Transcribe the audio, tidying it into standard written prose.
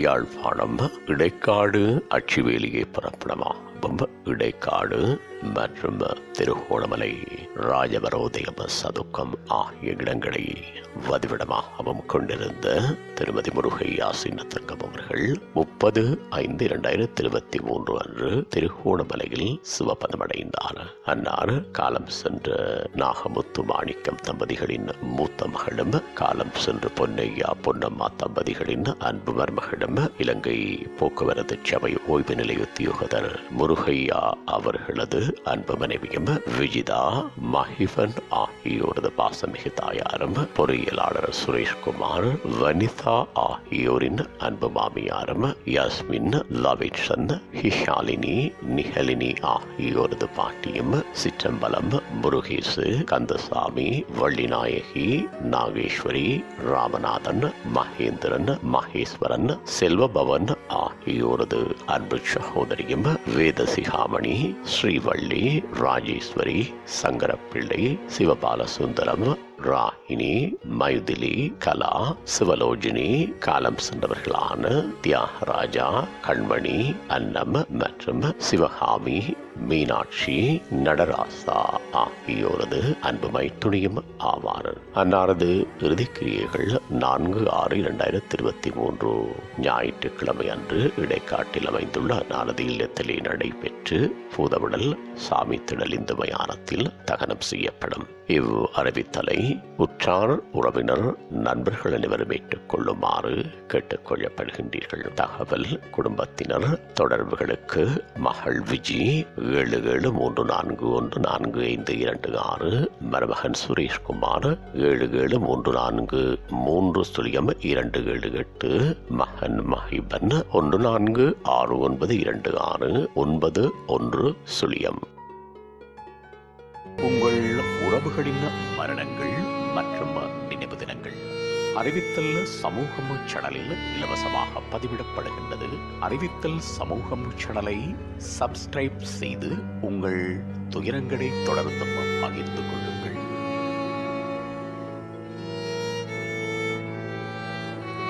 யாழ்ப்பாணம் இடைக்காடு அச்சுவேலியை பிறப்பிடமாகவும் இடைக்காடு மற்றும் திருகோணமலை ராஜவரோதயம் சதுக்கம் ஆகிய இடங்களை வதிவிடமாகவும் கொண்டிருந்த திருமதி முருகையா சின்னத்தங்கம் அவர்கள் 30/5/2023 அன்று திருகோணமலையில் சிவபதமடைந்தார். அன்னார் காலம் சென்ற நாகமுத்து மாணிக்கம் தம்பதிகளின் மூத்த மகளும் காலம் சென்று பொன்னையா பொன்னம்மா தம்பதிகளின் அன்பு மருமகளும் இலங்கை போக்குவரத்து சபை ஓய்வு நிலைய உத்தியோகத்தர் முருகையா அவர்களது அன்பு மனைவியும் விஜிதா மஹிவன் ஆகியோரது பாசமிகு தாயாரும் பொறியியலாளர் சுரேஷ்குமார் வனிதா ஆகியோரின் அன்பு மாமியாரும் யாஸ்மின் லவிட்சன் ஹிஷாலினி நிஹலினி ஆகியோரது பாட்டியும் சிற்றம்பலம் முருகேசு கந்தசாமி வள்ளிநாயகி நாகேஸ்வரி ராமநாதன் மகேந்திரன் மகேஸ்வரன் செல்வபவன் ஆகியோரது அன்பு சகோதரியும் வேதசிகாமணி ஸ்ரீவள்ளி ராஜேஸ்வரி சங்கரப்பிள்ளை சிவபாலசுந்தரம் ராகினி மைதிலி கலா சிவலோஜினி காலம் சென்றவர்களான தியாகராஜா கண்மணி அன்னம் மற்றும் சிவகாமி மீனாட்சி நடராசா ஆகியோரது அன்புமை துணியும் ஆவார். அன்னாரது இறுதிக்கிரியைகள் 4/6/2023 ஞாயிற்றுக்கிழமை அன்று இடைக்காட்டில் அமைந்துள்ள அன்னாரது இல்லத்திலே நடைபெற்று பூதவிடல் சாமி திடல் இந்து மயானத்தில் தகனம் செய்யப்படும். இவ் அறிவித்தலை உற்றார் உறவினர் நண்பர்கள் அனைவரும் ஏற்றுக்கொள்ளுமாறு கேட்டுக்கொள்ளப்படுகின்றீர்கள். தகவல் குடும்பத்தினர் தொடர்புகளுக்கு மகள் விஜி 7734144526, மருமகன் சுரேஷ்குமார் 7734300278, மகன் மஹிபன் 14692691. உங்கள் உறவுகளின் மரணங்கள் மற்றும் நினைவு தினங்கள் அறிவித்தல் சமூகம் சேனலில் இலவசமாக பதிவிடப்படுகின்றது. அறிவித்தல் சமூகம் சேனலை சப்ஸ்கிரைப் செய்து உங்கள் துயரங்களை தொடர்ந்தும் பகிர்ந்து கொள்ளுங்கள்.